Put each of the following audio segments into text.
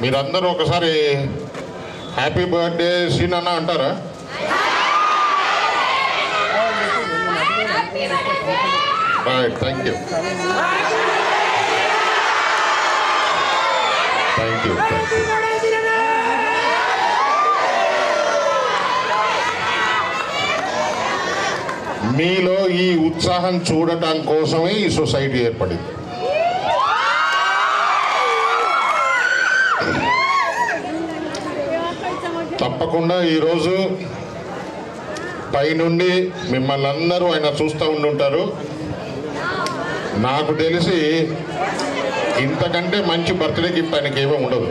మీరందరూ ఒకసారి happy birthday scene అన్న అంటారా? Right, thank you. Thank you. మీలో ఈ ఉత్సాహం చూడటం కోసమే ఈ సొసైటీ ఏర్పడింది. తప్పకుండా ఈరోజు పైనుండి మిమ్మల్ని అందరూ ఆయన చూస్తూ ఉండుంటారు. నాకు తెలిసి ఇంతకంటే మంచి బర్త్డే గిఫ్ట్ ఆయనకి ఏమీ ఉండదు.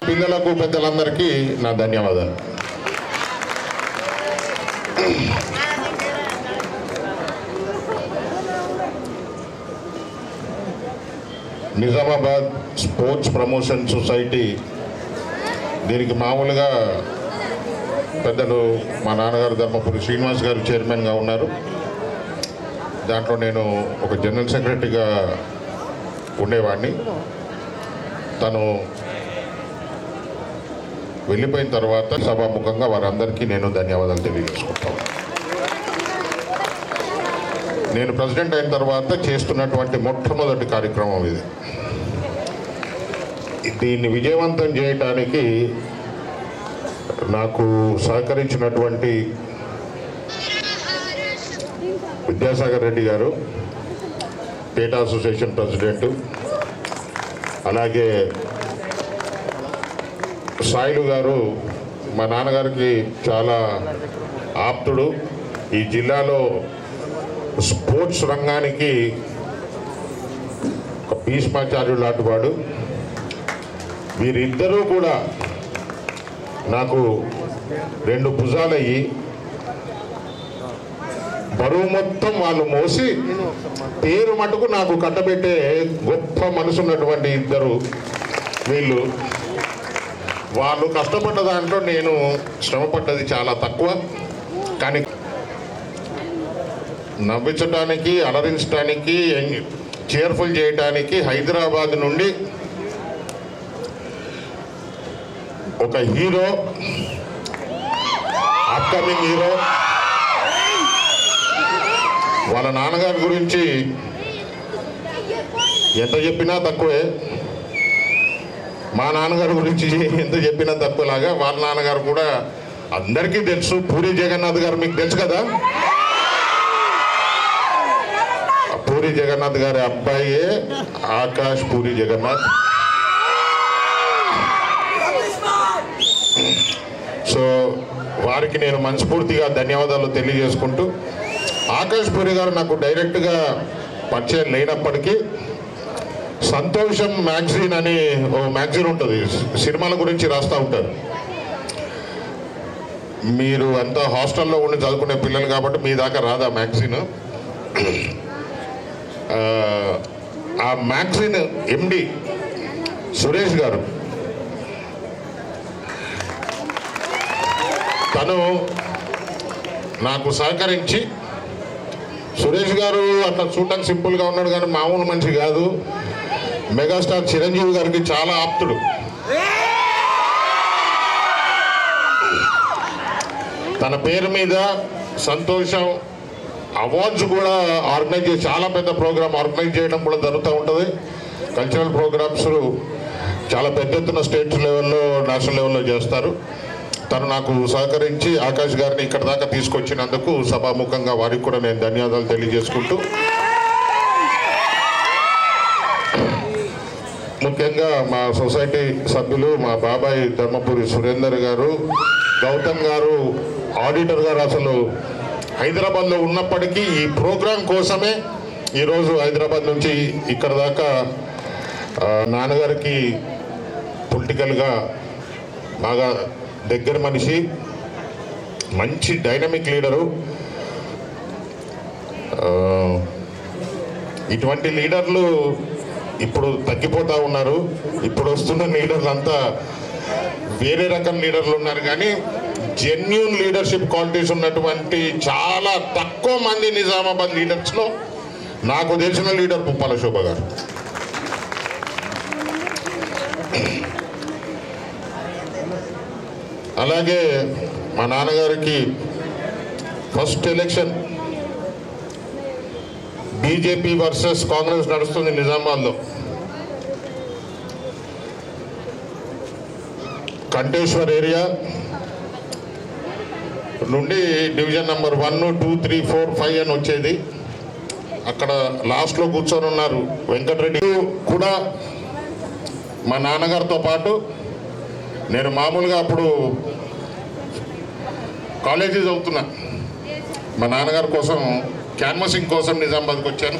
పిల్లలకు పెద్దలందరికీ నా ధన్యవాదాలు. నిజామాబాద్ స్పోర్ట్స్ ప్రమోషన్ సొసైటీ దీనికి మామూలుగా పెద్దలు మా నాన్నగారు ధర్మపురి శ్రీనివాస్ గారు చైర్మన్గా ఉన్నారు. దాంట్లో నేను ఒక జనరల్ సెక్రటరీగా ఉండేవాడిని. తను వెళ్ళిపోయిన తర్వాత సభాముఖంగా వారందరికీ నేను ధన్యవాదాలు తెలియజేసుకుంటాను. నేను ప్రెసిడెంట్ అయిన తర్వాత చేస్తున్నటువంటి మొట్టమొదటి కార్యక్రమం ఇది. దీన్ని విజయవంతం చేయడానికి నాకు సహకరించినటువంటి విద్యాసాగర్ రెడ్డి గారు, పేట అసోసియేషన్ ప్రెసిడెంట్, అలాగే సాయిలు గారు మా నాన్నగారికి చాలా ఆప్తుడు. ఈ జిల్లాలో స్పోర్ట్స్ రంగానికి ఒక భీష్మాచార్యుడు లాంటివాడు. వీరిద్దరూ కూడా నాకు రెండు భుజాలయ్యి బరువు మొత్తం వాళ్ళు మోసి పేరు మటుకు నాకు కట్టబెట్టే గొప్ప మనసున్నటువంటి ఇద్దరు వీళ్ళు. వాళ్ళు కష్టపడ్డ దాంట్లో నేను శ్రమపడ్డది చాలా తక్కువ. కానీ నవ్వించడానికి, అలరించడానికి, చేర్ఫుల్ చేయడానికి హైదరాబాద్ నుండి ఒక హీరో, అప్కమింగ్ హీరో, వాళ్ళ నాన్నగారి గురించి ఎంత చెప్పినా తక్కువే. మా నాన్నగారి గురించి ఎంత చెప్పినా తక్కువలాగా వాళ్ళ నాన్నగారు కూడా అందరికీ తెలుసు. పూరి జగన్నాథ్ గారు మీకు తెలుసు కదా. పూరి జగన్నాథ్ గారి అబ్బాయే ఆకాష్ పూరి జగన్నాథ్. సో వారికి నేను మనస్ఫూర్తిగా ధన్యవాదాలు తెలియజేసుకుంటూ, ఆకాష్ పూరి గారు నాకు డైరెక్ట్గా పరిచయం లేనప్పటికీ సంతోషం మ్యాగజైన్ అని ఓ మ్యాగజైన్ ఉంటుంది, సినిమాల గురించి రాస్తూ ఉంటారు. మీరు అంతా హాస్టల్లో ఉండి చదువుకునే పిల్లలు కాబట్టి మీ దాకా రాదా మ్యాగజైన్. ఆ మ్యాగజైన్ ఎండి సురేష్ గారు, తను నాకు సహకరించి, సురేష్ గారు అట్లా చూడటానికి సింపుల్గా ఉన్నాడు కానీ మామూలు మనిషి కాదు. మెగాస్టార్ చిరంజీవి గారికి చాలా ఆప్తుడు. తన పేరు మీద సంతోషం అవార్డ్స్ కూడా ఆర్గనైజ్ చేసి చాలా పెద్ద ప్రోగ్రామ్ ఆర్గనైజ్ చేయడం కూడా జరుగుతూ ఉంటుంది. కల్చరల్ ప్రోగ్రామ్స్ చాలా పెద్ద ఎత్తున స్టేట్ లెవెల్లో, నేషనల్ లెవెల్లో చేస్తారు. తను నాకు సహకరించి ఆకాష్ గారిని ఇక్కడ దాకా తీసుకొచ్చినందుకు సభాముఖంగా వారికి కూడా నేను ధన్యవాదాలు తెలియజేసుకుంటూ, ముఖ్యంగా మా సొసైటీ సభ్యులు మా బాబాయ్ ధర్మపురి సురేందర్ గారు, గౌతమ్ గారు, ఆడిటర్ గారు అసలు హైదరాబాద్లో ఉన్నప్పటికీ ఈ ప్రోగ్రాం కోసమే ఈరోజు హైదరాబాద్ నుంచి ఇక్కడ దాకా నాన్నగారికి పొలిటికల్గా బాగా దగ్గర మనిషి, మంచి డైనమిక్ లీడరు. ఇటువంటి లీడర్లు ఇప్పుడు తగ్గిపోతూ ఉన్నారు. ఇప్పుడు వస్తున్న లీడర్లు అంతా వేరే రకం లీడర్లు ఉన్నారు. కానీ జెన్యూన్ లీడర్షిప్ క్వాలిటీస్ ఉన్నటువంటి చాలా తక్కువ మంది నిజామాబాద్ లీడర్స్లో నాకు తెలిసిన లీడర్ పుప్పాల శోభ గారు. అలాగే మా నాన్నగారికి first election BJP versus Congress నడుస్తుంది నిజామాబాద్లో. కంటేశ్వర్ ఏరియా నుండి డివిజన్ నెంబర్ 1, 2, 3, 4, 5 అని వచ్చేది. అక్కడ లాస్ట్లో కూర్చొని ఉన్నారు వెంకటరెడ్డి కూడా. మా నాన్నగారితో పాటు నేను మామూలుగా అప్పుడు కాలేజీ చదువుతున్నా. మా నాన్నగారి కోసం క్యాన్వసింగ్ కోసం నిజామాబాద్కి వచ్చాను.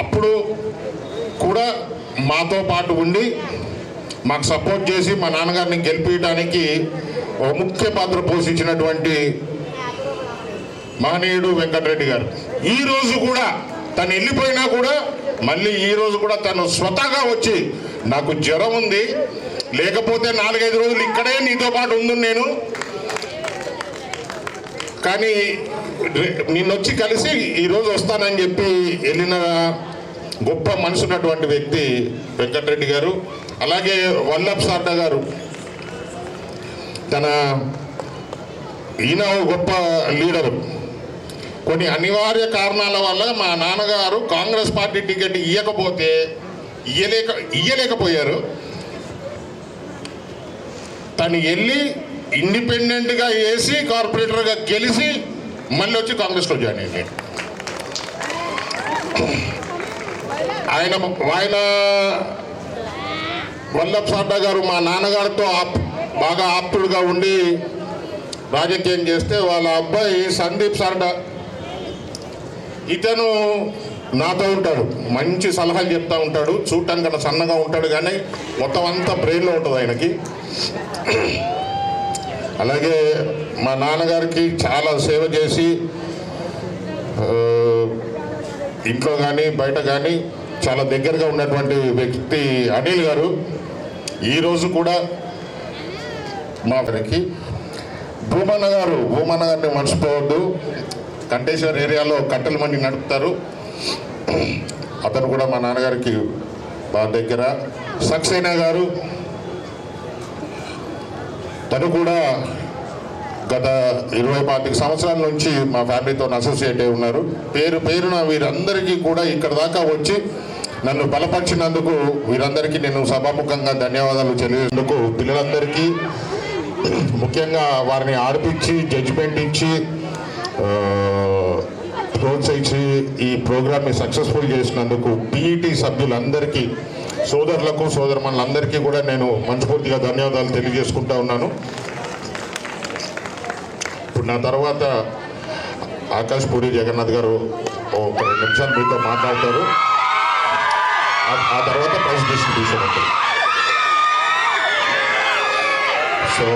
అప్పుడు కూడా మాతో పాటు ఉండి మాకు సపోర్ట్ చేసి మా నాన్నగారిని గెలిపించడానికి ఒక ముఖ్య పాత్ర పోషించినటువంటి మహనీయుడు వెంకటరెడ్డి గారు. ఈరోజు కూడా తను వెళ్ళిపోయినా కూడా మళ్ళీ ఈరోజు కూడా తను స్వతహాగా వచ్చి నాకు జ్వరం ఉంది, లేకపోతే 4-5 రోజులు ఇక్కడే నీతో పాటు ఉంది నేను, కానీ నిన్నొచ్చి కలిసి ఈరోజు వస్తానని చెప్పి వెళ్ళిన గొప్ప మనసు ఉన్నటువంటి వ్యక్తి వెంకటరెడ్డి గారు. అలాగే వల్లభ్ సార్డా గారు, ఈయన గొప్ప లీడరు. కొన్ని అనివార్య కారణాల వల్ల మా నాన్నగారు కాంగ్రెస్ పార్టీ టికెట్ ఇయ్యలేకపోయారు. తను వెళ్ళి ఇండిపెండెంట్గా వేసి కార్పొరేటర్గా గెలిచి మళ్ళీ వచ్చి కాంగ్రెస్లో జాయిన్ అయ్యాడు. ఆయన వల్లభ్ సార్డా గారు మా నాన్నగారితో బాగా ఆప్తుడుగా ఉండి రాజకీయం చేస్తే వాళ్ళ అబ్బాయి సందీప్ సార్డా, ఇతను నాతో ఉంటాడు, మంచి సలహాలు చెప్తూ ఉంటాడు. చూడటానికి కన్నా సన్నగా ఉంటాడు కానీ మొత్తం అంతా బ్రెయిన్లో ఉంటుంది ఆయనకి. అలాగే మా నాన్నగారికి చాలా సేవ చేసి ఇంట్లో కానీ బయట కానీ చాలా దగ్గరగా ఉన్నటువంటి వ్యక్తి అనిల్ గారు. ఈరోజు కూడా మా గారికి భూమన్న గారిని మర్చిపోవద్దు. కంటేశ్వర్ ఏరియాలో కట్టెల మండి నడుపుతారు. అతను కూడా మా నాన్నగారికి బాగా దగ్గర. సక్సేనా గారు, తను కూడా గత 20-25 సంవత్సరాల నుంచి మా ఫ్యామిలీతో అసోసియేట్ అయి ఉన్నారు. పేరున వీరందరికీ కూడా ఇక్కడ దాకా వచ్చి నన్ను బలపరిచినందుకు వీరందరికీ నేను సభాముఖంగా ధన్యవాదాలు తెలియజేందుకు, పిల్లలందరికీ ముఖ్యంగా వారిని ఆడిపించి జడ్జిమెంట్ ఇచ్చి ప్రోత్సహించి ఈ ప్రోగ్రామ్ని సక్సెస్ఫుల్ చేసినందుకు పీఈటీ సభ్యులందరికీ, సోదరులకు సోదరమణులందరికీ కూడా నేను మనస్ఫూర్తిగా ధన్యవాదాలు తెలియజేసుకుంటా ఉన్నాను. ఇప్పుడు నా తర్వాత ఆకాష్ పూరి జగన్నాథ్ గారు ఒక 2 నిమిషాలు మీతో మాట్లాడతారు. ఆ తర్వాత ప్రైజ్ డిస్ట్రిబ్యూషన్ ఉంటుంది. సో